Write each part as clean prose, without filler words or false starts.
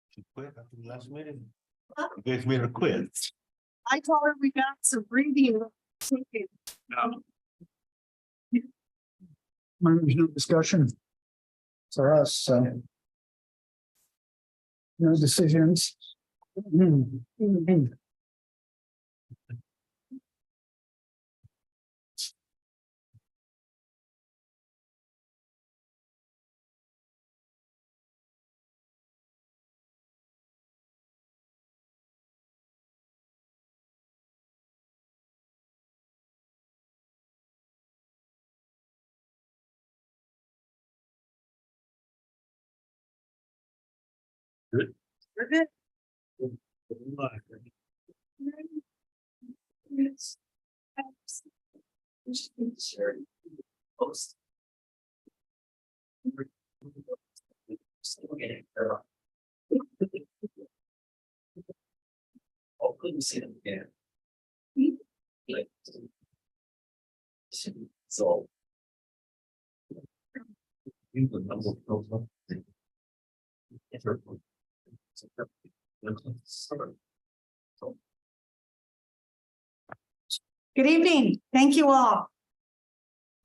She quit after the last meeting. You guys made her quit. I told her we got some breathing. There's no discussion. For us, so. No decisions. We're good. Sure. Post. Oh, couldn't see them again. Like, so. Good evening. Thank you all.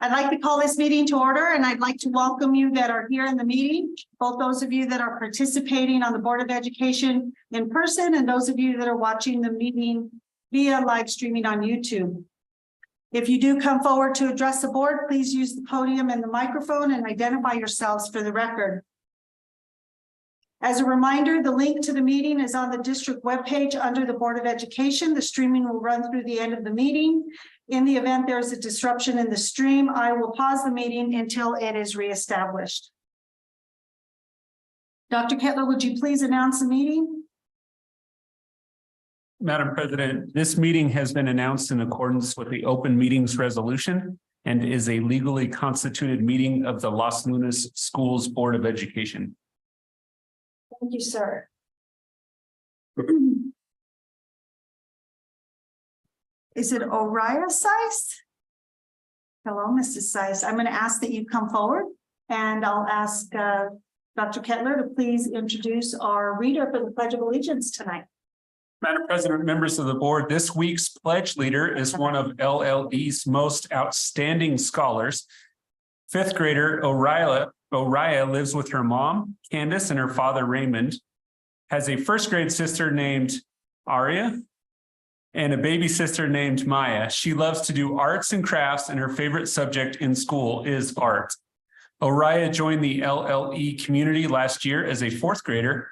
I'd like to call this meeting to order, and I'd like to welcome you that are here in the meeting, both those of you that are participating on the Board of Education in person and those of you that are watching the meeting via live streaming on YouTube. If you do come forward to address the board, please use the podium and the microphone and identify yourselves for the record. As a reminder, the link to the meeting is on the district webpage under the Board of Education. The streaming will run through the end of the meeting. In the event there's a disruption in the stream, I will pause the meeting until it is reestablished. Dr. Kettler, would you please announce the meeting? Madam President, this meeting has been announced in accordance with the Open Meetings Resolution and is a legally constituted meeting of the Los Lunas Schools Board of Education. Thank you, sir. Is it Oriah Seiss? Hello, Mrs. Seiss. I'm going to ask that you come forward, and I'll ask Dr. Kettler to please introduce our reader for the Pledge of Allegiance tonight. Madam President, members of the board, this week's pledge leader is one of LLE's most outstanding scholars. Fifth grader Oriah lives with her mom, Candace, and her father, Raymond, has a first grade sister named Aria, and a baby sister named Maya. She loves to do arts and crafts, and her favorite subject in school is art. Oriah joined the LLE community last year as a fourth grader,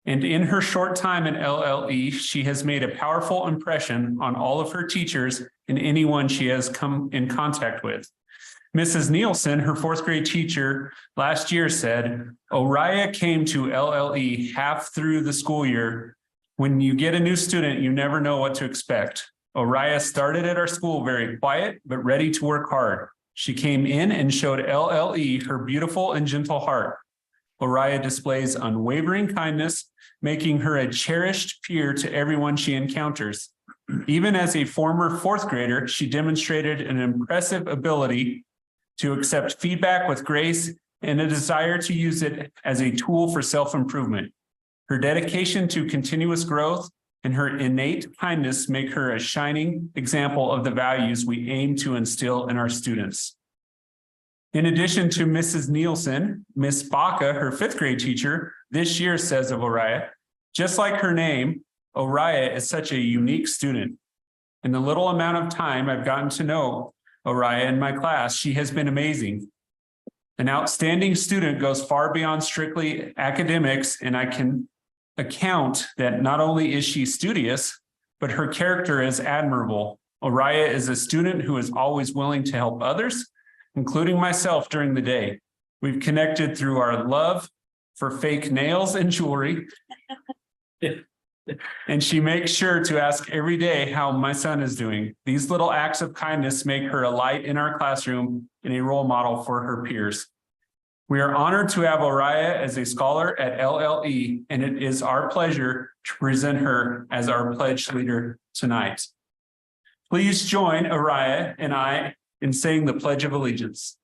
and in her short time in LLE, she has made a powerful impression on all of her teachers and anyone she has come in contact with. Mrs. Nielsen, her fourth grade teacher, last year said, Oriah came to LLE half through the school year. When you get a new student, you never know what to expect. Oriah started at our school very quiet, but ready to work hard. She came in and showed LLE her beautiful and gentle heart. Oriah displays unwavering kindness, making her a cherished peer to everyone she encounters. Even as a former fourth grader, she demonstrated an impressive ability to accept feedback with grace and a desire to use it as a tool for self-improvement. Her dedication to continuous growth and her innate kindness make her a shining example of the values we aim to instill in our students. In addition to Mrs. Nielsen, Miss Baca, her fifth grade teacher, this year says of Oriah, just like her name, Oriah is such a unique student. In the little amount of time I've gotten to know Oriah in my class, she has been amazing. An outstanding student goes far beyond strictly academics, and I can account that not only is she studious, but her character is admirable. Oriah is a student who is always willing to help others, including myself during the day. We've connected through our love for fake nails and jewelry. And she makes sure to ask every day how my son is doing. These little acts of kindness make her a light in our classroom and a role model for her peers. We are honored to have Oriah as a scholar at LLE, and it is our pleasure to present her as our pledge leader tonight. Please join Oriah and I in saying the Pledge of Allegiance.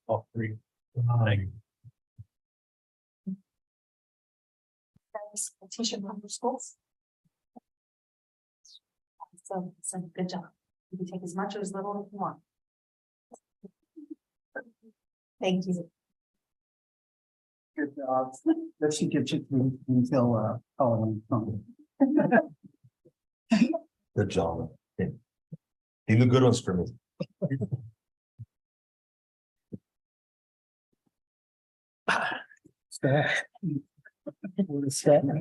All three. Teaching from the schools. So good job. You can take as much or as little as you want. Thank you. Good job. That should get you through until Halloween. Good job. He the good ones for me. What is that?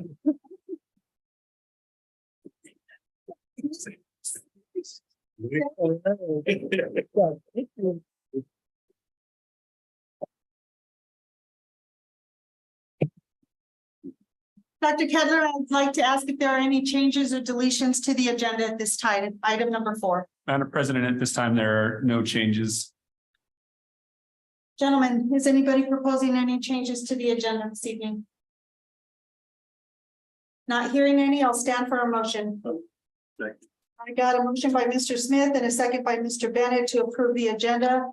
Dr. Kedler, I'd like to ask if there are any changes or deletions to the agenda at this time, item number 4. Madam President, at this time, there are no changes. Gentlemen, is anybody proposing any changes to the agenda this evening? Not hearing any, I'll stand for a motion. I got a motion by Mr. Smith and a second by Mr. Bennett to approve the agenda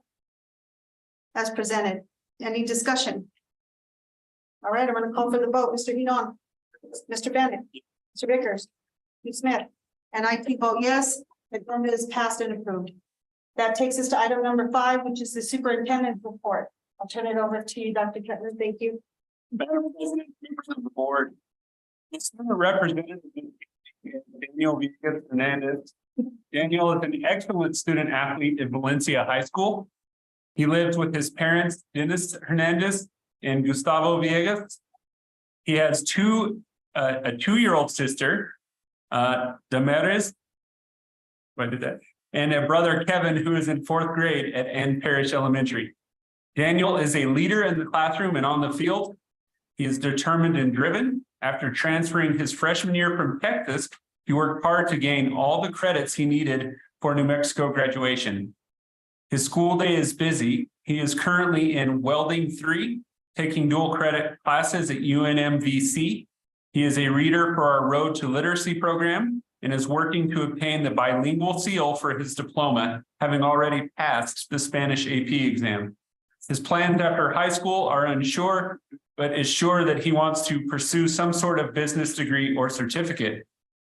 as presented. Any discussion? All right, I'm going to call for the vote. Mr. Hidon, Mr. Bennett, Mr. Vickers, Ms. Smith, and I vote yes. The agenda is passed and approved. That takes us to item number 5, which is the superintendent's report. I'll turn it over to you, Dr. Kettler. Thank you. Madam President, members of the board. It's represented Daniel Villegas Hernandez. Daniel is an excellent student athlete at Valencia High School. He lives with his parents, Dennis Hernandez and Gustavo Villegas. He has a 2-year-old sister, Damaris. What did that? And a brother, Kevin, who is in 4th grade at Ann Parish Elementary. Daniel is a leader in the classroom and on the field. He is determined and driven. After transferring his freshman year from Texas, he worked hard to gain all the credits he needed for New Mexico graduation. His school day is busy. He is currently in Welding 3, taking dual credit classes at UNMVC. He is a reader for our Road to Literacy program and is working to obtain the bilingual seal for his diploma, having already passed the Spanish AP exam. His plans after high school are unsure, but is sure that he wants to pursue some sort of business degree or certificate.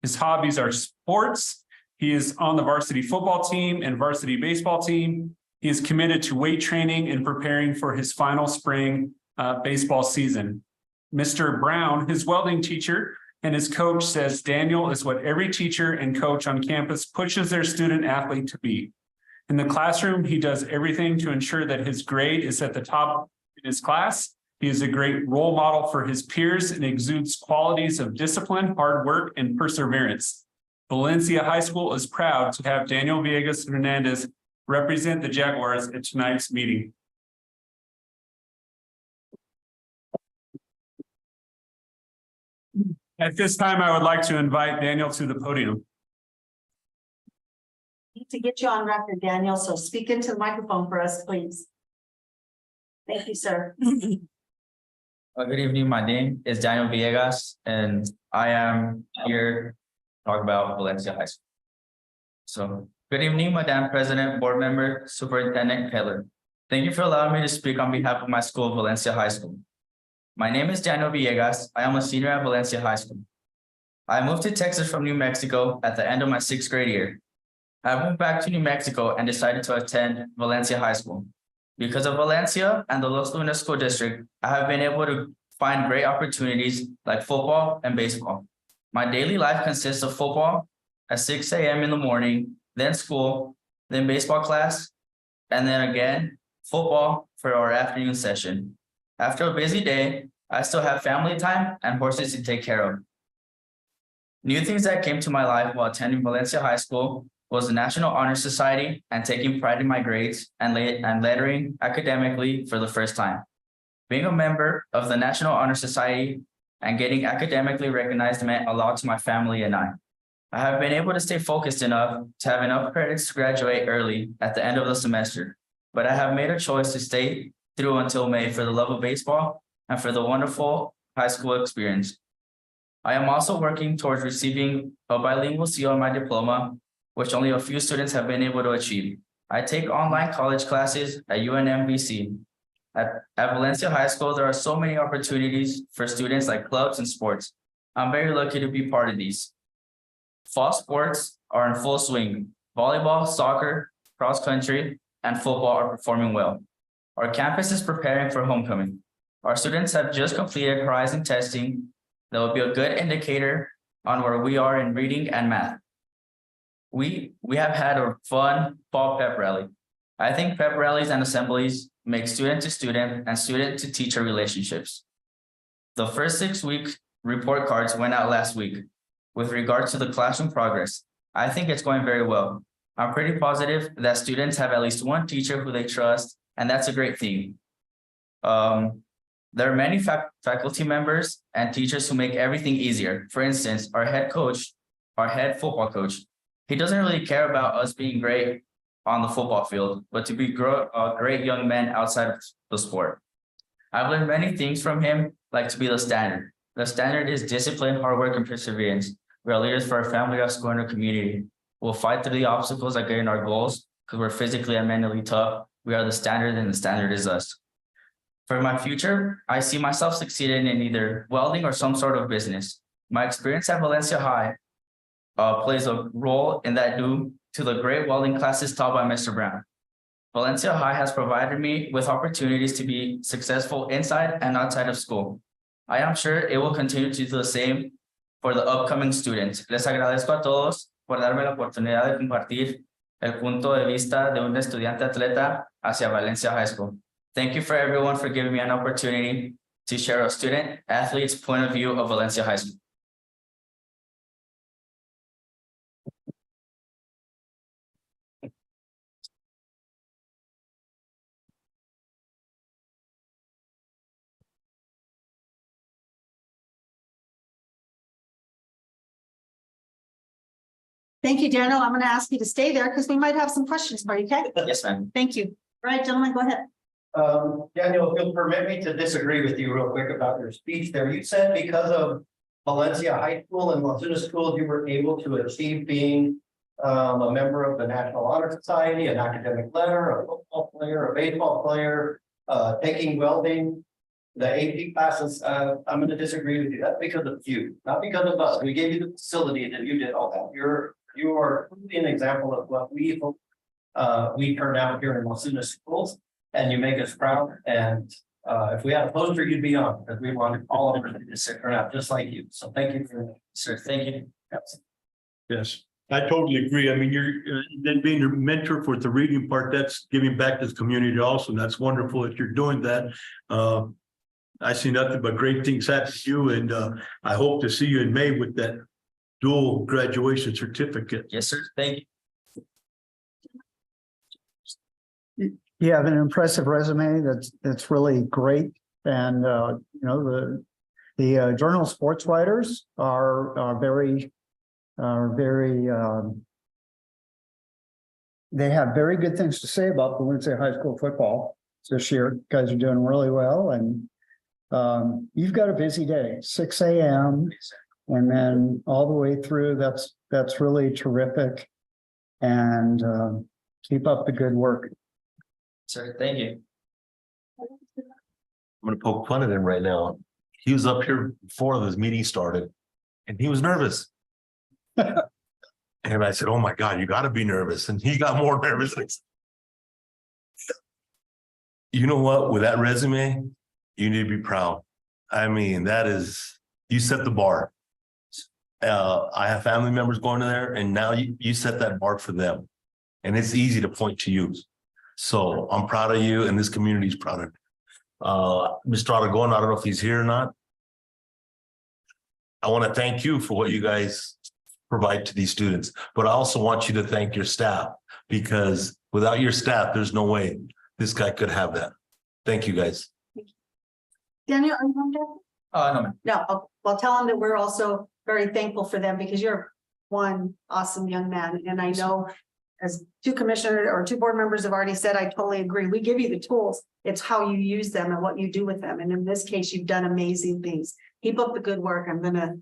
His hobbies are sports. He is on the varsity football team and varsity baseball team. He is committed to weight training and preparing for his final spring baseball season. Mr. Brown, his welding teacher and his coach, says Daniel is what every teacher and coach on campus pushes their student athlete to be. In the classroom, he does everything to ensure that his grade is at the top in his class. He is a great role model for his peers and exudes qualities of discipline, hard work, and perseverance. Valencia High School is proud to have Daniel Villegas Hernandez represent the Jaguars at tonight's meeting. At this time, I would like to invite Daniel to the podium. Need to get you on record, Daniel, so speak into the microphone for us, please. Thank you, sir. Good evening. My name is Daniel Villegas, and I am here to talk about Valencia High School. So, good evening, Madam President, Board Member, Superintendent Keller. Thank you for allowing me to speak on behalf of my school, Valencia High School. My name is Daniel Villegas. I am a senior at Valencia High School. I moved to Texas from New Mexico at the end of my 6th grade year. I moved back to New Mexico and decided to attend Valencia High School Because of Valencia and the Los Lunas School District, I have been able to find great opportunities like football and baseball. My daily life consists of football at 6 a.m. in the morning, then school, then baseball class, and then again, football for our afternoon session. After a busy day, I still have family time and horses to take care of. New things that came to my life while attending Valencia High School was the National Honor Society and taking pride in my grades and lettering academically for the first time. Being a member of the National Honor Society and getting academically recognized meant a lot to my family and I. I have been able to stay focused enough to have enough credits to graduate early at the end of the semester, but I have made a choice to stay through until May for the love of baseball and for the wonderful high school experience. I am also working towards receiving a bilingual seal on my diploma, which only a few students have been able to achieve. I take online college classes at UNMBC. At Valencia High School, there are so many opportunities for students like clubs and sports. I'm very lucky to be part of these. Fall sports are in full swing. Volleyball, soccer, cross country, and football are performing well. Our campus is preparing for homecoming. Our students have just completed Horizon testing. That will be a good indicator on where we are in reading and math. We have had a fun fall pep rally. I think pep rallies and assemblies make student to student and student to teacher relationships. The first 6-week report cards went out last week. With regards to the classroom progress, I think it's going very well. I'm pretty positive that students have at least one teacher who they trust, and that's a great thing. There are many faculty members and teachers who make everything easier. For instance, our head football coach, he doesn't really care about us being great on the football field, but to be great young men outside of the sport. I've learned many things from him, like to be the standard. The standard is discipline, hard work, and perseverance. We are leaders for our family, our school, and our community. We'll fight through the obstacles that get in our goals because we're physically and mentally tough. We are the standard, and the standard is us. For my future, I see myself succeeding in either welding or some sort of business. My experience at Valencia High plays a role in that due to the great welding classes taught by Mr. Brown. Valencia High has provided me with opportunities to be successful inside and outside of school. I am sure it will continue to do the same for the upcoming students. Les agradezco a todos por darme la oportunidad de compartir el punto de vista de un estudiante atleta hacia Valencia High School. Thank you for everyone for giving me an opportunity to share a student athlete's point of view of Valencia High School. Thank you, Daniel. I'm going to ask you to stay there because we might have some questions for you, okay? Yes, ma'am. Thank you. All right, gentlemen, go ahead. Daniel, if you'll permit me to disagree with you real quick about your speech there. You said because of Valencia High School and Los Lunas School, you were able to achieve being a member of the National Honor Society, an academic letter, a football player, a baseball player, taking welding, the AP classes. I'm going to disagree with you. That's because of you, not because of us. We gave you the facility and you did all that. You are truly an example of what we hope we turn out here in Los Lunas schools, and you make us proud. And if we had a poster, you'd be on, because we want all of us to turn out just like you. So thank you for that, sir. Thank you. Yes, I totally agree. I mean, you're then being a mentor for the reading part, that's giving back to the community also. And that's wonderful that you're doing that. I see nothing but great things happen to you, and I hope to see you in May with that dual graduation certificate. Yes, sir. Thank you. You have an impressive resume that's really great. And the journal sports writers are very they have very good things to say about Valencia High School football this year. You guys are doing really well, and you've got a busy day, 6 a.m. and then all the way through. That's really terrific, and keep up the good work. Sir, thank you. I'm gonna poke fun at him right now. He was up here before this meeting started and he was nervous. And I said, oh my God, you gotta be nervous. And he got more nervous. you know what, with that resume, you need to be proud. I mean, you set the bar. I have family members going to there and now you set that bar for them. And it's easy to point to you. So I'm proud of you and this community is proud of you. Mr. Aragon, I don't know if he's here or not. I want to thank you for what you guys provide to these students, but I also want you to thank your staff because without your staff, there's no way this guy could have that. Thank you, guys. Daniel, are you on there? No, ma'am. No, oh, well, tell them that we're also very thankful for them because you're one awesome young man. And I know as two commissioners or two board members have already said, I totally agree. We give you the tools. It's how you use them and what you do with them. And in this case, you've done amazing things. Keep up the good work. I'm going to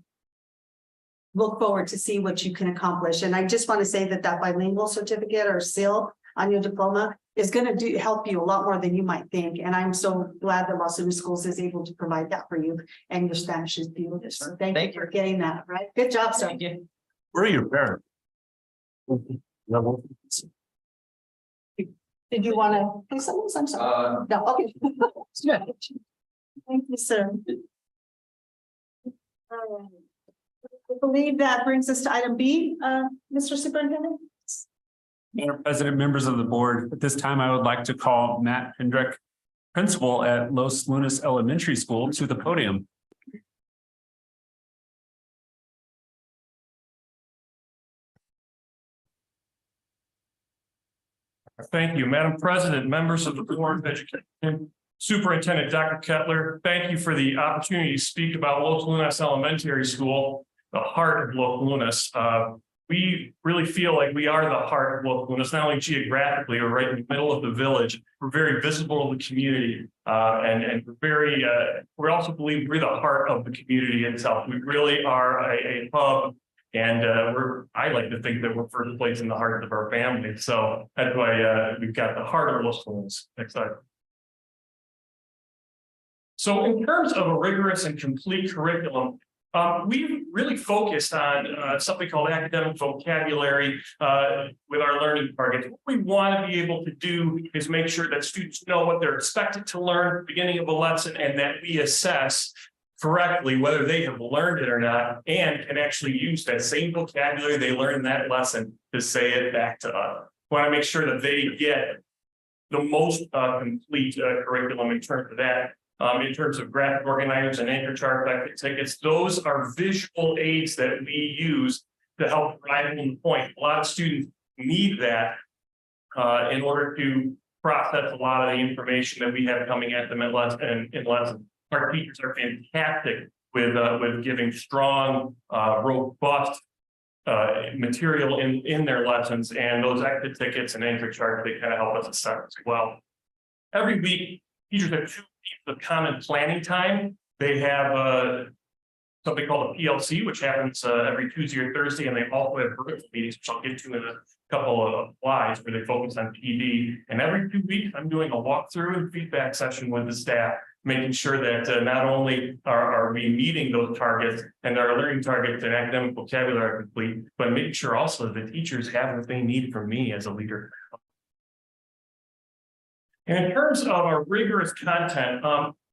look forward to see what you can accomplish. And I just want to say that bilingual certificate or seal on your diploma is going to help you a lot more than you might think. And I'm so glad that Los Angeles Schools is able to provide that for you. And your Spanish is beautiful. So thank you for getting that, right? Good job, sir. Thank you. Where are your parents? Did you want to say something? I'm sorry. No, okay. Thank you, sir. All right. I believe that brings us to item B, Mr. Superintendent. Madam President, members of the board, at this time, I would like to call Matt Hendrick, principal at Los Lunas Elementary School, to the podium. Thank you, Madam President, members of the Board of Education, Superintendent Dr. Kettler. Thank you for the opportunity to speak about Los Lunas Elementary School, the heart of Los Lunas. We really feel like we are the heart of Los Lunas, not only geographically, we're right in the middle of the village. We're very visible to the community, and we're very. We also believe we're the heart of the community itself. We really are a hub. And I like to think that we're first place in the heart of our family. So that's why we've got the heart of Los Lunas. Next slide. So in terms of a rigorous and complete curriculum, we've really focused on something called academic vocabulary with our learning targets. What we want to be able to do is make sure that students know what they're expected to learn at the beginning of a lesson and that we assess correctly whether they have learned it or not and can actually use that same vocabulary they learned in that lesson to say it back to us. We want to make sure that they get the most complete curriculum in terms of that. In terms of graphic organizers and anchor chart back tickets, those are visual aids that we use to help drive home the point. A lot of students need that in order to process a lot of the information that we have coming at them in lessons. Our teachers are fantastic with giving strong, robust material in their lessons, and those exit tickets and anchor charts, they kind of help us assess as well. Every week, teachers have 2 weeks of common planning time. They have something called a PLC, which happens every Tuesday or Thursday, and they also have virtual meetings, which I'll get to in a couple of slides where they focus on PD. And every 2 weeks, I'm doing a walkthrough and feedback session with the staff, making sure that not only are we meeting those targets and our learning targets and academic vocabulary are complete, but making sure also the teachers have what they need from me as a leader. And in terms of our rigorous content,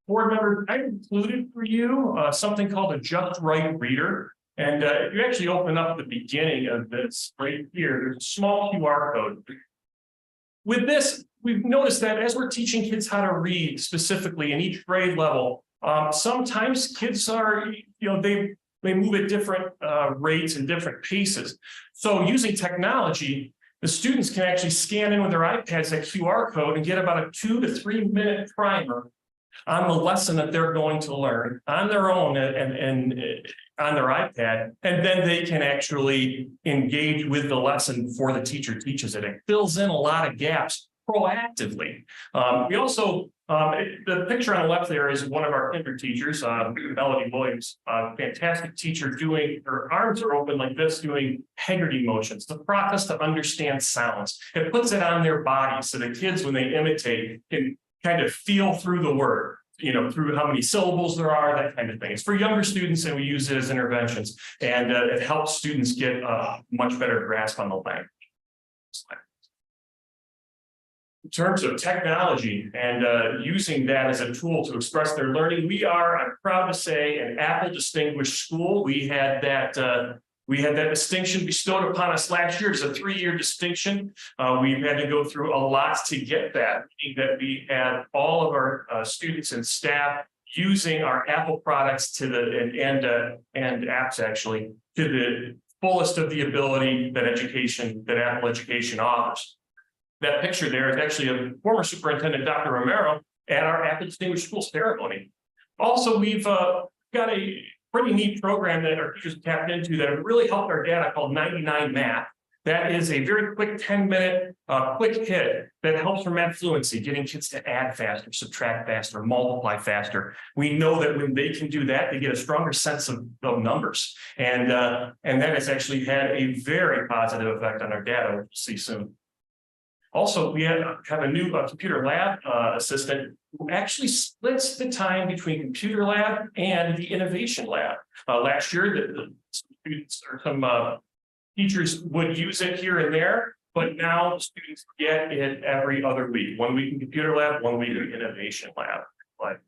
board members, I included for you something called a Just Right Reader. And if you actually open up the beginning of this right here, there's a small QR code. With this, we've noticed that as we're teaching kids how to read specifically in each grade level, sometimes kids are, they move at different rates and different paces. So using technology, the students can actually scan in with their iPads that QR code and get about a 2 to 3 minute primer on the lesson that they're going to learn on their own and on their iPad, and then they can actually engage with the lesson before the teacher teaches it. It fills in a lot of gaps proactively. We also, the picture on the left there is one of our kinder teachers, Melody Williams, fantastic teacher doing, her arms are open like this, doing Heggerty motions, the process to understand sounds. It puts it on their body so the kids, when they imitate, can kind of feel through the word, through how many syllables there are, that kind of thing. It's for younger students and we use it as interventions, and it helps students get a much better grasp on the language. In terms of technology and using that as a tool to express their learning, we are, I'm proud to say, an Apple Distinguished School. We had that distinction bestowed upon us last year. It's a 3-year distinction. We've had to go through a lot to get that, meaning that we had all of our students and staff using our Apple products to the and apps actually to the fullest of the ability that Apple Education offers. That picture there is actually a former superintendent, Dr. Romero, at our Apple Distinguished School ceremony. Also, we've got a pretty neat program that our teachers tapped into that have really helped our data called 99 Math. That is a very quick 10-minute quick hit that helps for math fluency, getting kids to add faster, subtract faster, multiply faster. We know that when they can do that, they get a stronger sense of numbers. And that has actually had a very positive effect on our data, which we'll see soon. Also, we have a new computer lab assistant who actually splits the time between computer lab and the innovation lab. Last year, the students or some teachers would use it here and there, but now the students get it every other week. 1 week in computer lab, 1 week in innovation lab. But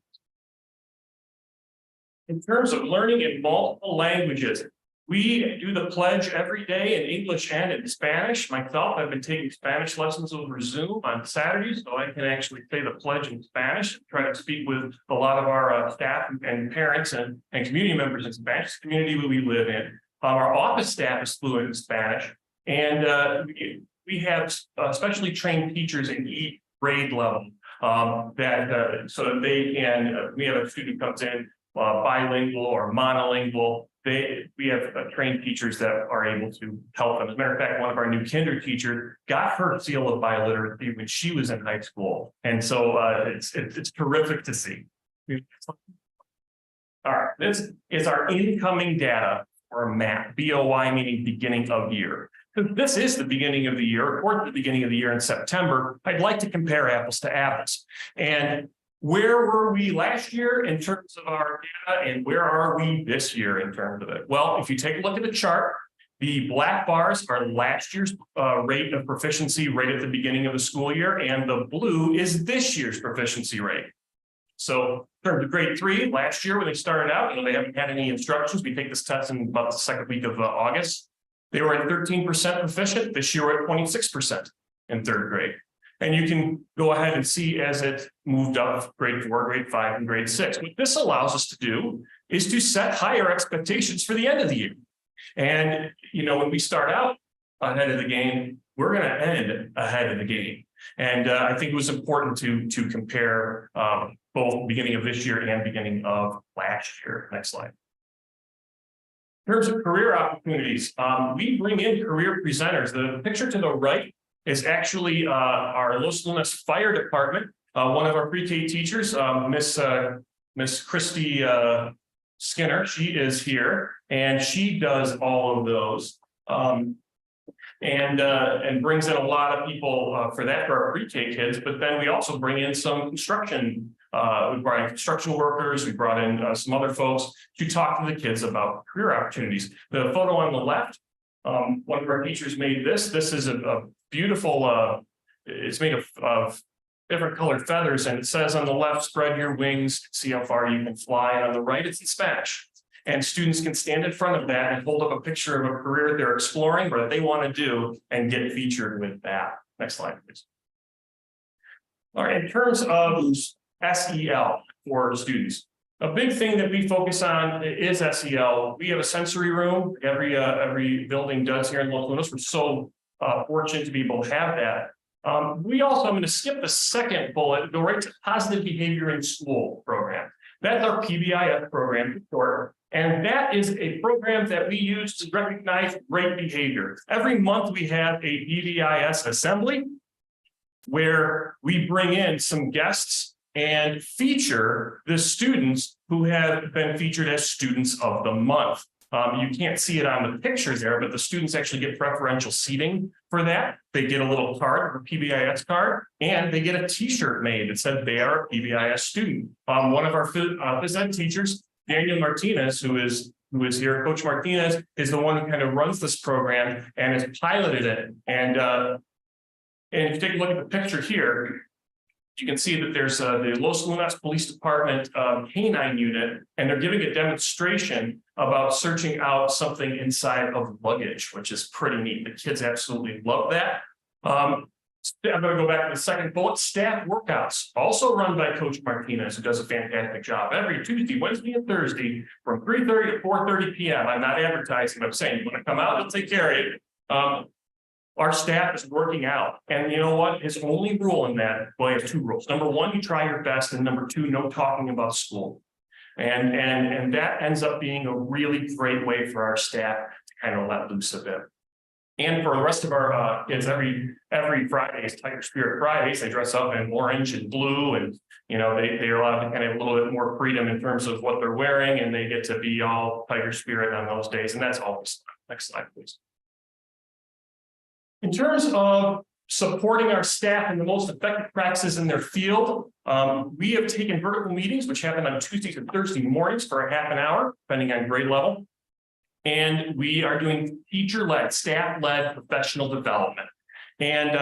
in terms of learning in multiple languages, we do the pledge every day in English and in Spanish. Myself, I've been taking Spanish lessons over Zoom on Saturdays, so I can actually say the pledge in Spanish, try to speak with a lot of our staff and parents and community members in Spanish community we live in. Our office staff is fluent in Spanish, and we have specially trained teachers in each grade level so that they can, we have a student who comes in bilingual or monolingual. We have trained teachers that are able to help them. As a matter of fact, one of our new kinder teachers got her seal of biliteracy when she was in high school. And so it's terrific to see. All right, this is our incoming data for math, BOY meaning beginning of year. This is the beginning of the year, or the beginning of the year in September. I'd like to compare apples to apples. And where were we last year in terms of our data, and where are we this year in terms of it? Well, if you take a look at the chart, the black bars are last year's rate of proficiency right at the beginning of the school year, and the blue is this year's proficiency rate. So in terms of grade 3, last year when they started out, they haven't had any instructions. We take this test in about the second week of August. They were at 13% proficient. This year we're at 26% in 3rd grade. And you can go ahead and see as it moved up grade 4, grade 5, and grade 6. What this allows us to do is to set higher expectations for the end of the year. And, when we start out ahead of the game, we're going to end ahead of the game. And I think it was important to compare both beginning of this year and beginning of last year. Next slide. In terms of career opportunities, we bring in career presenters. The picture to the right is actually our Los Lunas Fire Department. One of our pre-K teachers, Miss Christy Skinner, she is here, and she does all of those. And brings in a lot of people for our pre-K kids, but then we also bring in some construction. We brought in construction workers, we brought in some other folks to talk to the kids about career opportunities. The photo on the left, one of our teachers made this. This is a beautiful, it's made of different colored feathers, and it says on the left, spread your wings, see how far you can fly. And on the right, it's in Spanish. And students can stand in front of that and hold up a picture of a career they're exploring or that they want to do and get featured with that. Next slide, please. All right, in terms of SEL for students, a big thing that we focus on is SEL. We have a sensory room. Every building does here in Los Lunas. We're so fortunate to be able to have that. We also, I'm going to skip the second bullet, go right to positive behavior in school program. That's our PBIS program, short. And that is a program that we use to recognize great behavior. Every month we have a PBIS assembly where we bring in some guests and feature the students who have been featured as students of the month. You can't see it on the picture there, but the students actually get preferential seating for that. They get a little card, a PBIS card, and they get a t-shirt made that said they are a PBIS student. One of our phys ed teachers, Daniel Martinez, who is here, Coach Martinez, is the one who kind of runs this program and has piloted it. And And if you take a look at the picture here, you can see that there's the Los Lunas Police Department canine unit, and they're giving a demonstration about searching out something inside of luggage, which is pretty neat. The kids absolutely love that. I'm going to go back to the second bullet. Staff workouts, also run by Coach Martinez, who does a fantastic job every Tuesday, Wednesday, and Thursday from 3:30 to 4:30 p.m. I'm not advertising, I'm saying you want to come out, they'll take care of you. Our staff is working out, and you know what? His only rule in that, well, I have two rules. Number one, you try your best, and number two, no talking about school. And that ends up being a really great way for our staff to kind of let loose a bit. And for the rest of our kids, every Friday is Tiger Spirit Fridays. They dress up in orange and blue, and you know they're allowed to kind of have a little bit more freedom in terms of what they're wearing, and they get to be all Tiger Spirit on those days. And that's always fun. Next slide, please. In terms of supporting our staff in the most effective practices in their field, we have taken vertical meetings, which happen on Tuesdays and Thursday mornings for a half an hour, depending on grade level. And we are doing teacher-led, staff-led professional development. And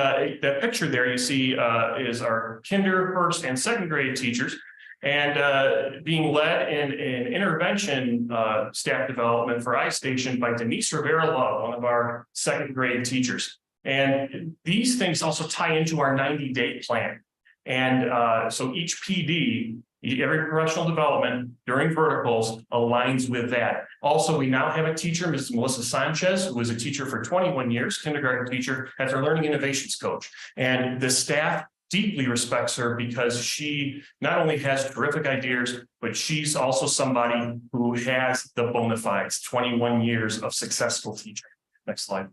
that picture there you see is our kinder, first, and second grade teachers. And being led in intervention staff development for iStation by Denise Rivera Love, one of our second grade teachers. And these things also tie into our 90-day plan. And so each PD, every professional development during verticals aligns with that. Also, we now have a teacher, Mrs. Melissa Sanchez, who was a teacher for 21 years, kindergarten teacher, as our learning innovations coach. And the staff deeply respects her because she not only has terrific ideas, but she's also somebody who has the bona fides, 21 years of successful teaching. Next slide.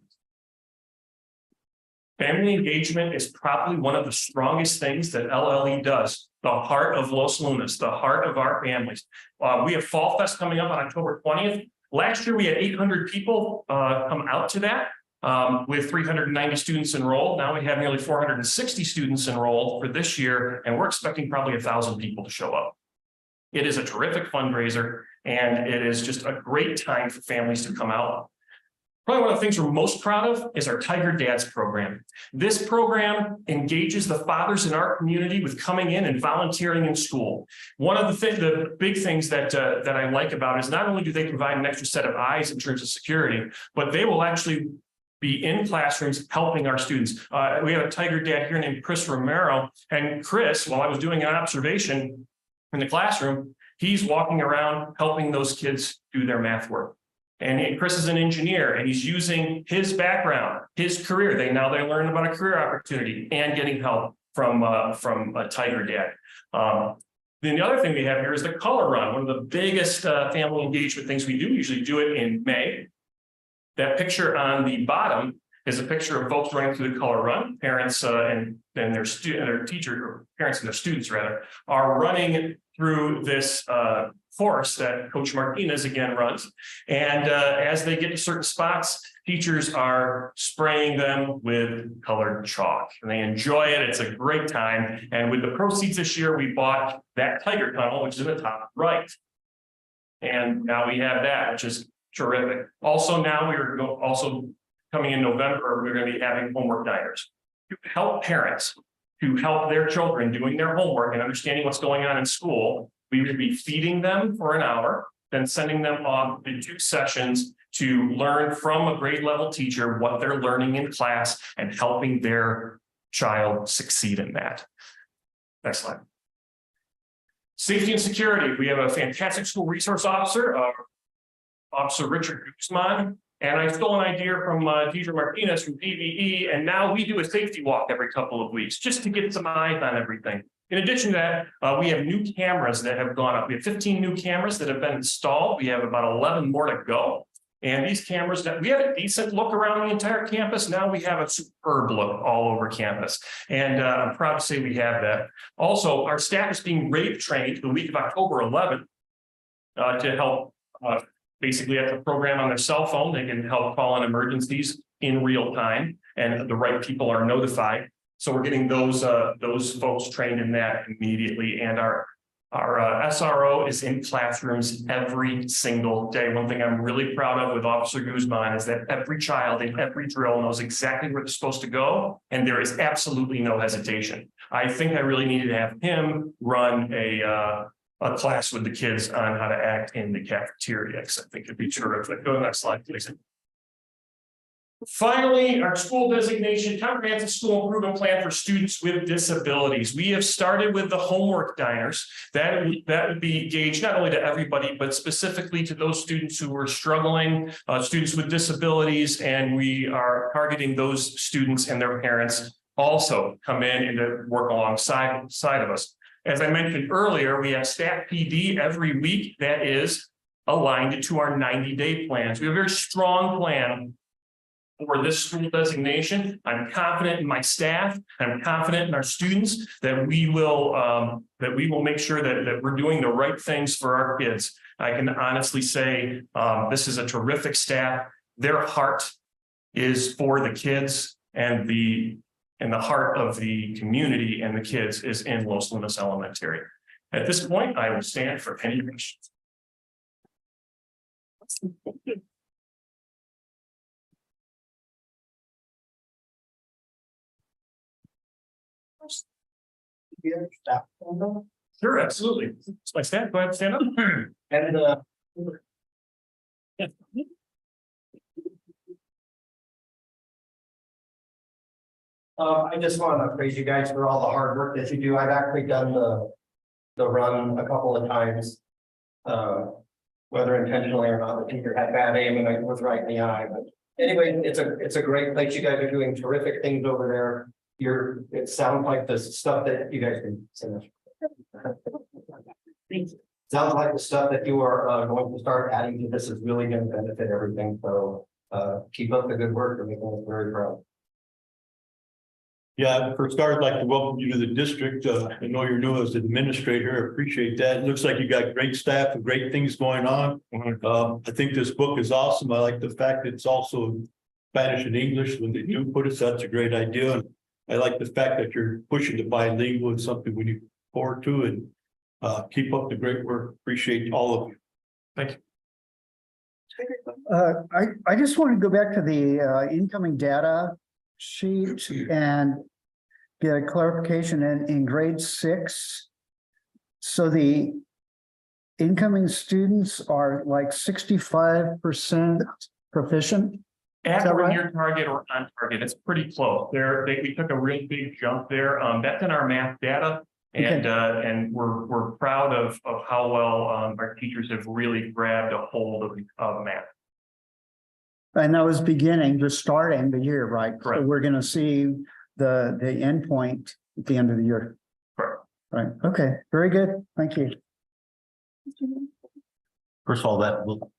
Family engagement is probably one of the strongest things that LLE does. The heart of Los Lunas, the heart of our families. We have Fall Fest coming up on October 20th. Last year, we had 800 people come out to that with 390 students enrolled. Now we have nearly 460 students enrolled for this year, and we're expecting probably 1,000 people to show up. It is a terrific fundraiser, and it is just a great time for families to come out. Probably one of the things we're most proud of is our Tiger Dads program. This program engages the fathers in our community with coming in and volunteering in school. One of the big things that I like about it is not only do they provide an extra set of eyes in terms of security, but they will actually be in classrooms helping our students. We have a Tiger Dad here named Chris Romero, and Chris, while I was doing an observation in the classroom, he's walking around helping those kids do their math work. And Chris is an engineer, and he's using his background, his career. They learn about a career opportunity and getting help from a Tiger Dad. Then the other thing we have here is the color run. One of the biggest family engagement things we do. We usually do it in May. That picture on the bottom is a picture of folks running through the color run. Parents and their teacher, or parents and their students rather, are running through this course that Coach Martinez again runs. And as they get to certain spots, teachers are spraying them with colored chalk, and they enjoy it. It's a great time. And with the proceeds this year, we bought that Tiger Tunnel, which is in the top right. And now we have that, which is terrific. Also, now we're also coming in November, we're going to be having homework diners to help parents to help their children doing their homework and understanding what's going on in school. We would be feeding them for an hour, then sending them off in 2 sessions to learn from a grade level teacher what they're learning in class and helping their child succeed in that. Next slide. Safety and security. We have a fantastic school resource officer, Officer Richard Guzman. And I stole an idea from Deidre Martinez from PVE, and now we do a safety walk every couple of weeks just to get some eyes on everything. In addition to that, we have new cameras that have gone up. We have 15 new cameras that have been installed. We have about 11 more to go. And these cameras, that we have a decent look around the entire campus. Now we have a superb look all over campus. And I'm proud to say we have that. Also, our staff is being rave trained the week of October 11th to help basically have the program on their cell phone. They can help call on emergencies in real time, and the right people are notified. So we're getting those folks trained in that immediately. And our Our SRO is in classrooms every single day. One thing I'm really proud of with Officer Guzman is that every child in every drill knows exactly where they're supposed to go, and there is absolutely no hesitation. I think I really needed to have him run a class with the kids on how to act in the cafeteria, because I think it'd be terrific. Go to the next slide, please. Finally, our school designation, comprehensive school improvement plan for students with disabilities. We have started with the homework diners. That would be gauged not only to everybody, but specifically to those students who are struggling, students with disabilities, and we are targeting those students and their parents also come in and to work alongside of us. As I mentioned earlier, we have staff PD every week that is aligned to our 90-day plans. We have a very strong plan for this school designation. I'm confident in my staff. I'm confident in our students that we will make sure that we're doing the right things for our kids. I can honestly say this is a terrific staff. Their heart is for the kids, and the heart of the community and the kids is in Los Lunas Elementary. At this point, I will stand for any questions. Thank you. Sure, absolutely. It's my staff. Go ahead and stand up. And Yeah. I just want to praise you guys for all the hard work that you do. I've actually done the run a couple of times. Whether intentionally or not, the teacher had bad aim and I was right in the eye, but anyway, it's a great place. You guys are doing terrific things over there. It sounds like the stuff that you guys can say. Sounds like the stuff that you are going to start adding to this is really going to benefit everything. So keep up the good work. You're making us very proud. Yeah, for starters, I'd like to welcome you to the district. I know you're new as administrator. I appreciate that. It looks like you got great staff and great things going on. I think this book is awesome. I like the fact that it's also Spanish and English when they do put it. So that's a great idea. And I like the fact that you're pushing the bilingual. It's something we look forward to, and keep up the great work. Appreciate all of you. Thank you. I just want to go back to the incoming data sheet and get a clarification in grade 6. So the incoming students are like 65% proficient. At or right? near target or on target, it's pretty close. We took a really big jump there. That's in our math data. And we're proud of how well our teachers have really grabbed a hold of math. And that was just starting the year, right? Correct. So we're going to see the endpoint at the end of the year. Correct. Right. Okay. Very good. Thank you. First of all,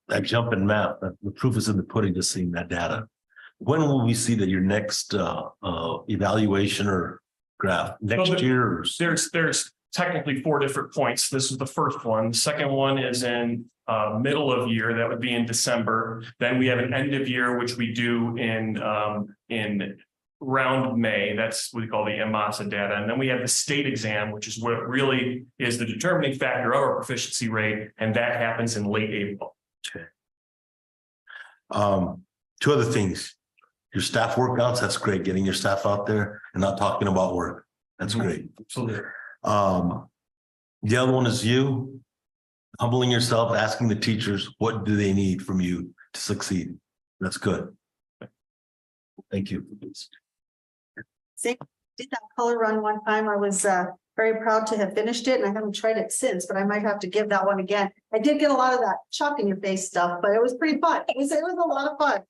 that jump in math, the proof is in the pudding, just seeing that data. When will we see that your next evaluation or graph next year? There's technically 4 different points. This is the first one. The second one is in middle of year. That would be in December. Then we have an end of year, which we do in around May. That's what we call the EMASA data. And then we have the state exam, which is what really is the determining factor of our proficiency rate. And that happens in late April. Okay. 2 other things. Your staff workouts, that's great. Getting your staff out there and not talking about work. That's great. Absolutely. The other one is you humbling yourself, asking the teachers, what do they need from you to succeed? That's good. Thank you. See, did that color run one time. I was very proud to have finished it, and I haven't tried it since, but I might have to give that one again. I did get a lot of that chalk in your face stuff, but it was pretty fun. It was a lot of fun.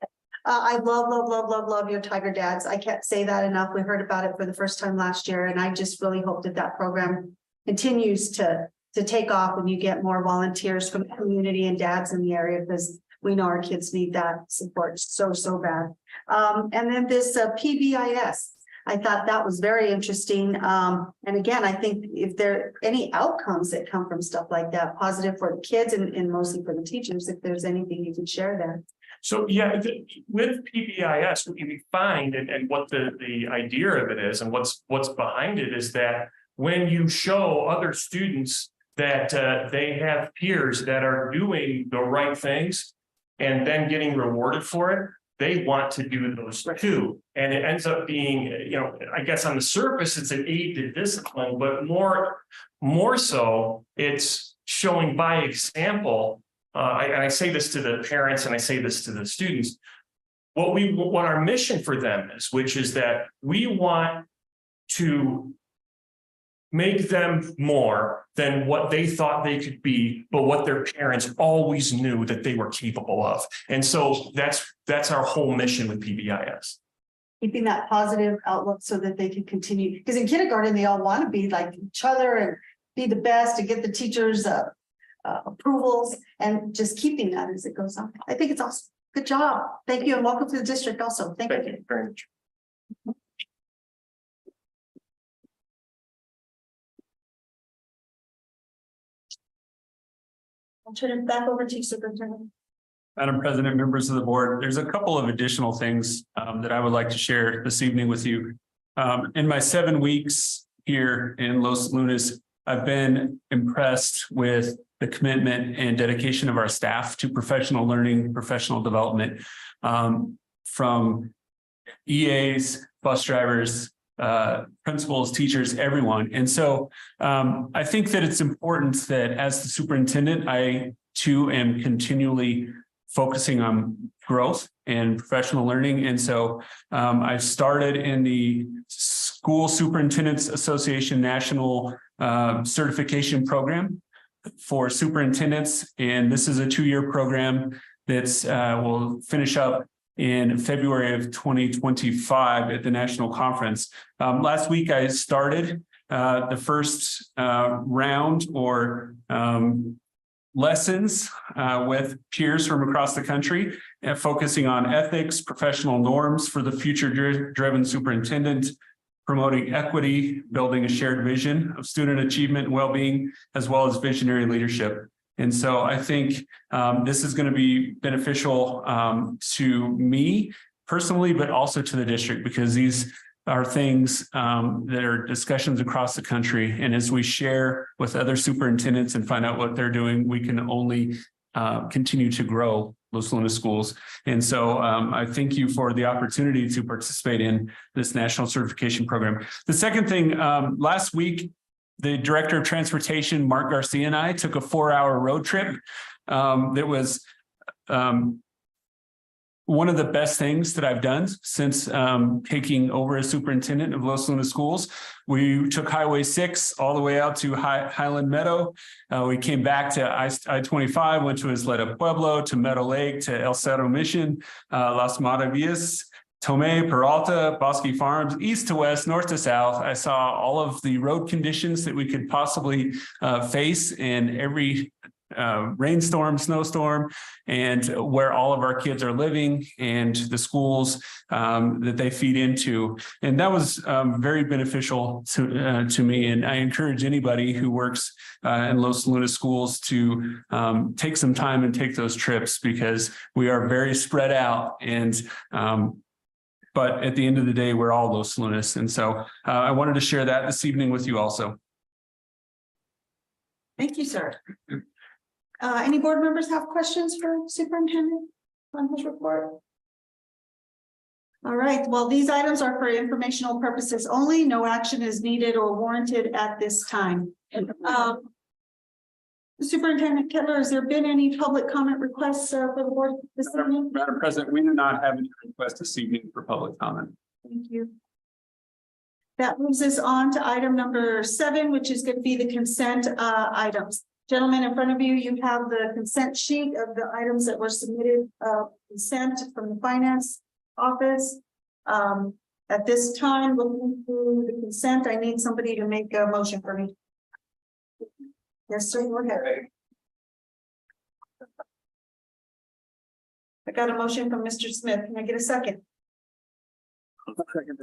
I love your Tiger Dads. I can't say that enough. We heard about it for the first time last year, and I just really hope that program continues to take off when you get more volunteers from the community and dads in the area, because we know our kids need that support so bad. And then this PBIS, I thought that was very interesting. And again, I think if there are any outcomes that come from stuff like that, positive for the kids and mostly for the teachers, if there's anything you could share there. So yeah, with PBIS, what we find and what the idea of it is and what's behind it is that when you show other students that they have peers that are doing the right things and then getting rewarded for it, they want to do those too. And it ends up being, I guess on the surface, it's an aid to discipline, but more so, it's showing by example. And I say this to the parents and I say this to the students, what our mission for them is, which is that we want to make them more than what they thought they could be, but what their parents always knew that they were capable of. And so that's our whole mission with PBIS. Keeping that positive outlook so that they can continue, because in kindergarten, they all want to be like each other and be the best and get the teachers' approvals, and just keeping that as it goes on. I think it's awesome. Good job. Thank you, and welcome to the district also. Thank you. Thank you very much. I'll turn it back over to you, Superintendent. Madam President, members of the board, there's a couple of additional things that I would like to share this evening with you. In my 7 weeks here in Los Lunas, I've been impressed with the commitment and dedication of our staff to professional learning, professional development, from EAs, bus drivers, principals, teachers, everyone. And so I think that it's important that as the superintendent, I too am continually focusing on growth and professional learning. And so I've started in the School Superintendents Association National Certification Program for superintendents. And this is a 2-year program that's will finish up in February of 2025 at the national conference. Last week, I started the first round or lessons with peers from across the country, focusing on ethics, professional norms for the future-driven superintendent, promoting equity, building a shared vision of student achievement and well-being, as well as visionary leadership. And so I think this is going to be beneficial to me personally, but also to the district, because these are things that are discussions across the country. And as we share with other superintendents and find out what they're doing, we can only continue to grow Los Lunas schools. And so I thank you for the opportunity to participate in this national certification program. The second thing, last week, the director of transportation, Mark Garcia, and I took a 4-hour road trip. That was one of the best things that I've done since taking over as superintendent of Los Lunas schools. We took Highway 6 all the way out to Highland Meadow. We came back to I-25, went to Isleta Pueblo, to Meadow Lake, to El Cerro Mission, Las Maravillas, Tomé, Peralta, Bosque Farms, east to west, north to south. I saw all of the road conditions that we could possibly face in every rainstorm, snowstorm, and where all of our kids are living and the schools that they feed into. And that was very beneficial to me. And I encourage anybody who works in Los Lunas schools to take some time and take those trips, because we are very spread out. And but at the end of the day, we're all Los Lunas. And so I wanted to share that this evening with you also. Thank you, sir. Any board members have questions for superintendent on his report? All right, well, these items are for informational purposes only. No action is needed or warranted at this time. Superintendent Kettler, has there been any public comment requests for the board this evening? Madam President, we do not have any requests this evening for public comment. Thank you. That moves us on to item number 7, which is going to be the consent items. Gentlemen, in front of you, you have the consent sheet of the items that were submitted, consent from the finance office. At this time, looking through the consent, I need somebody to make a motion for me. Yes, sir, go ahead. I got a motion from Mr. Smith. Can I get a second? You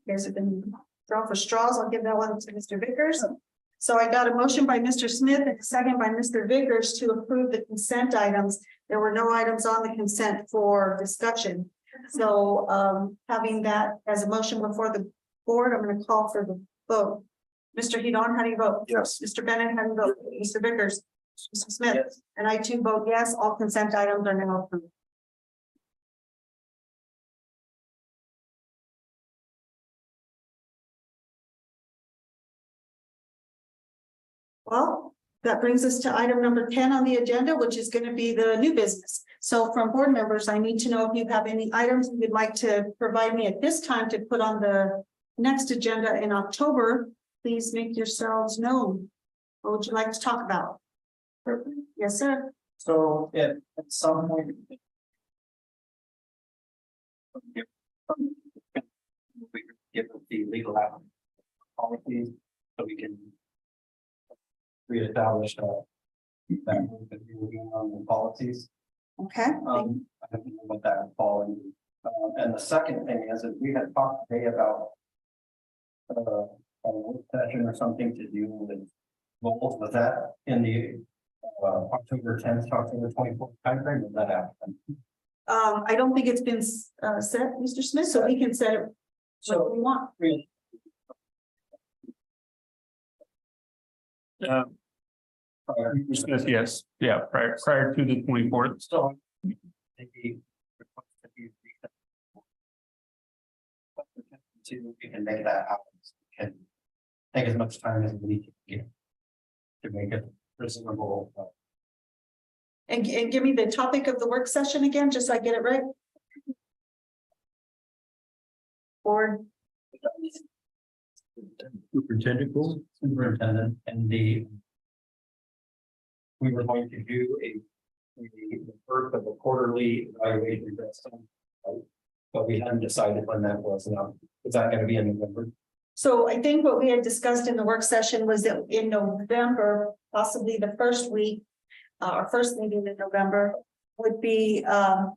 guys have been drawn for straws. I'll give that one to Mr. Vickers. So I got a motion by Mr. Smith and a second by Mr. Vickers to approve the consent items. There were no items on the consent for discussion. So having that as a motion before the board, I'm going to call for the vote. Mr. Hidon, how do you vote? Yes. Mr. Bennett, how do you vote? Mr. Vickers? Mr. Smith? Yes. And I too vote yes. All consent items are now approved. Well, that brings us to item number 10 on the agenda, which is going to be the new business. So from board members, I need to know if you have any items you would like to provide me at this time to put on the next agenda in October. Please make yourselves known. What would you like to talk about? Yes, sir. So at some point. We give the legal policies, so we can. Reestablish that we've been doing on the policies. Okay. I don't know what that would fall into. And the second thing is that we had talked today about. A work session or something to do with goals. Was that in the October 10th, October 24th timeframe? Was that happen? I don't think it's been set, Mr. Smith, so we can set it what we want. Mr. Smith, yes, yeah, prior to the 24th. So. Maybe request that you we can make that happen. Can take as much time as we need to get. To make it reasonable. And give me the topic of the work session again, just so I get it right. Board. Superintendent goal. Superintendent and the. We were going to do the first of the quarterly evaluation. But we hadn't decided when that was. Now, is that going to be in November? So I think what we had discussed in the work session was that in November, possibly the first week, our first meeting in November would be, that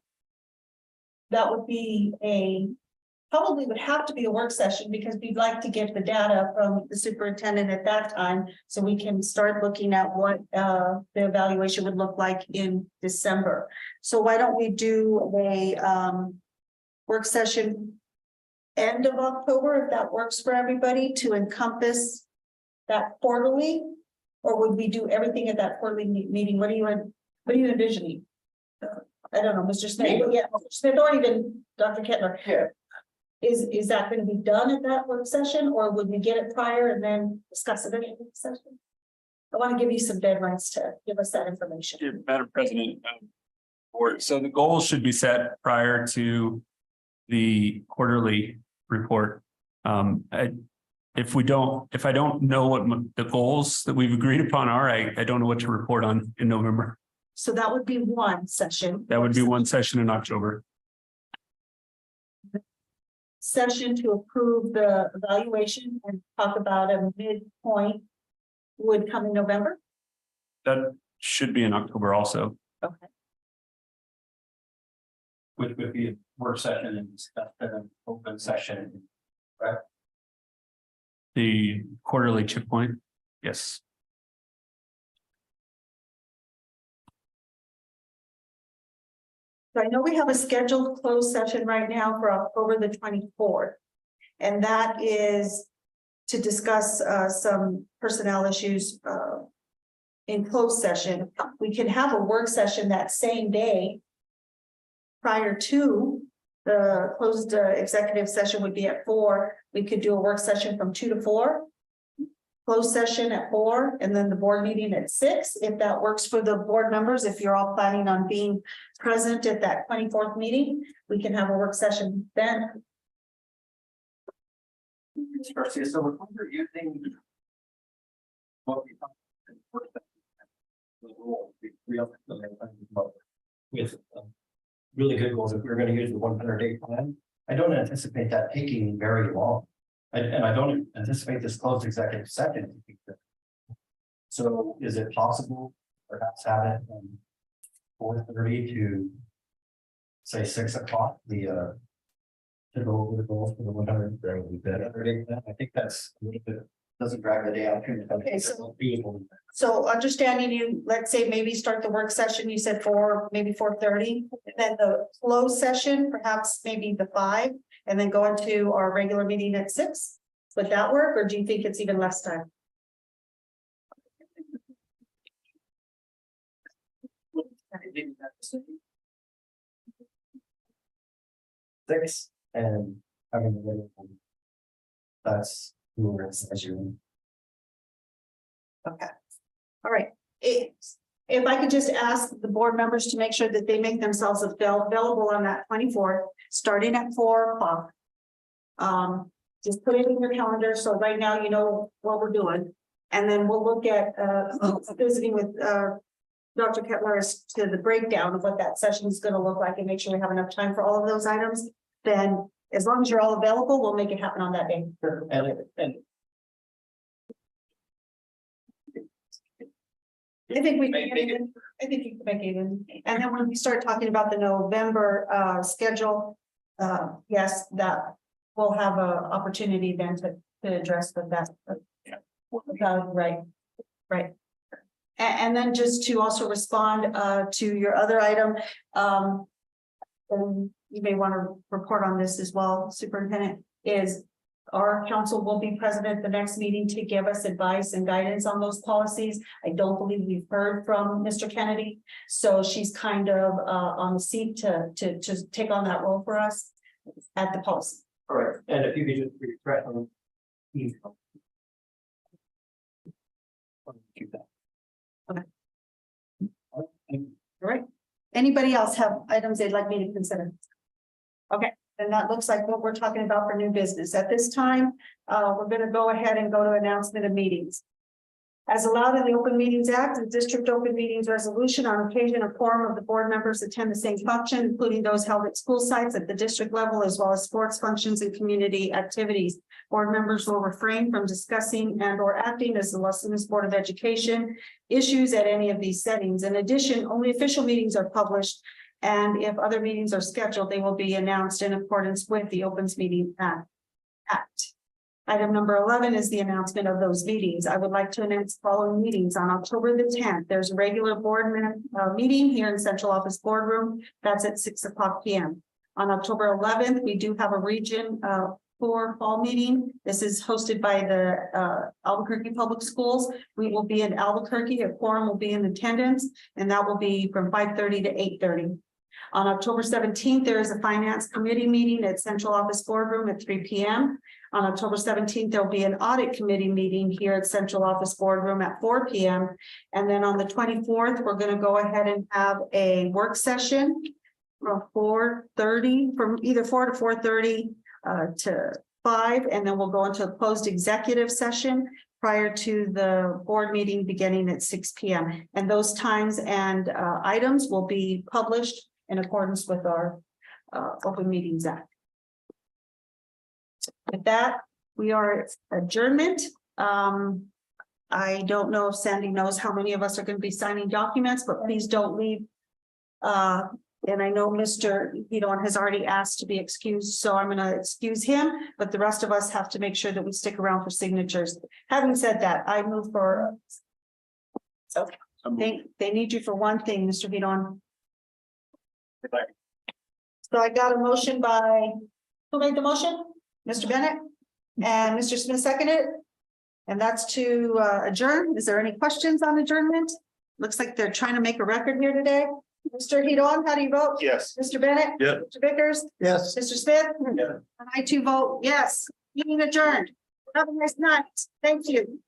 would be probably would have to be a work session because we'd like to get the data from the superintendent at that time. So we can start looking at what the evaluation would look like in December. So why don't we do a work session end of October, if that works for everybody, to encompass that quarterly? Or would we do everything at that quarterly meeting? What are you envisioning? I don't know, Mr. Smith, yeah, Mr. Smith or even Dr. Kettler. Yeah. Is that going to be done at that work session, or would we get it prior and then discuss it in the work session? I want to give you some deadlines to give us that information. Yeah, Madam President, so the goals should be set prior to the quarterly report. If I don't know what the goals that we've agreed upon are, I don't know what to report on in November. So that would be one session. That would be one session in October. Session to approve the evaluation and talk about a midpoint would come in November. That should be in October also. Okay. Which would be a work session and discuss an open session. Right? The quarterly chip point. Yes. So I know we have a scheduled closed session right now for October the 24th. And that is to discuss some personnel issues in closed session. We can have a work session that same day. Prior to the closed executive session would be at 4. We could do a work session from 2 to 4. Closed session at 4, and then the board meeting at 6, if that works for the board members. If you're all planning on being present at that 24th meeting, we can have a work session then. Garcia, so we're using what we talked with really good goals. If we're going to use the 100-day plan, I don't anticipate that taking very long. And I don't anticipate this closed executive session. So is it possible perhaps have it from 4:30 to say 6 o'clock, to go over the goals for the 100-day plan? I think that's a little bit, doesn't drag the day out. Okay, so understanding you, let's say maybe start the work session, you said 4, maybe 4:30, and then the closed session, perhaps maybe the 5, and then go into our regular meeting at 6. Is Would that work, or do you think it's even less time? Six and having. That's numerous as you. Okay. All right. If I could just ask the board members to make sure that they make themselves available on that 24th, starting at 4 o'clock. Just put it in your calendar, so right now you know what we're doing. And then we'll look at visiting with Dr. Kettler as to the breakdown of what that session is going to look like and make sure we have enough time for all of those items. Then, as long as you're all available, we'll make it happen on that day. And I think we Make can, it. I think you can make it even. And then when we start talking about the November schedule, yes, that we'll have a opportunity then to address with that. Right, right. And then just to also respond to your other item, and you may want to report on this as well, Superintendent, is our council will be present at the next meeting to give us advice and guidance on those policies. I don't believe we've heard from Mr. Kennedy, so she's kind of on the seat to take on that role for us at the policy. all right, and if you could just refresh on. Keep that. All right. Anybody else have items they'd like me to consider? Okay, and that looks like what we're talking about for new business. At this time, we're going to go ahead and go to announcement of meetings. As allowed in the Open Meetings Act, the District Open Meetings Resolution, on occasion, a quorum of the board members attend the same function, including those held at school sites at the district level, as well as sports functions and community activities. Board members will refrain from discussing and or acting as the Los Angeles Board of Education issues at any of these settings. In addition, only official meetings are published, and if other meetings are scheduled, they will be announced in accordance with the Opens Meeting Act. Item number 11 is the announcement of those meetings. I would like to announce the following meetings. On October the 10th, there's a regular board meeting here in Central Office Boardroom. That's at 6 o'clock p.m. On October 11th, we do have a Region 4 fall meeting. This is hosted by the Albuquerque Public Schools. We will be in Albuquerque. A quorum will be in attendance, and that will be from 5:30 to 8:30. On October 17th, there is a Finance Committee meeting at Central Office Boardroom at 3 p.m. On October 17th, there'll be an Audit Committee meeting here at Central Office Boardroom at 4 p.m. And then on the 24th, we're going to go ahead and have a work session from 4:30, from either 4 to 4:30 to 5, and then we'll go into a closed executive session prior to the board meeting beginning at 6 p.m. And those times and items will be published in accordance with our Open Meetings Act. With that, we are adjournment. I don't know if Sandy knows how many of us are going to be signing documents, but please don't leave. And I know Mr. Hidon has already asked to be excused, so I'm going to excuse him, but the rest of us have to make sure that we stick around for signatures. Having said that, I move for. Okay, they need you for one thing, Mr. Hidon. So I got a motion by, who made the motion? Mr. Bennett and Mr. Smith seconded. And that's to adjourn. Is there any questions on adjournment? Looks like they're trying to make a record here today. Mr. Hidon, how do you vote? Yes. Mr. Bennett? Yeah. Mr. Vickers? Yes. Mr. Smith? Yeah. And I too vote yes. Meeting adjourned. Have a nice night. Thank you.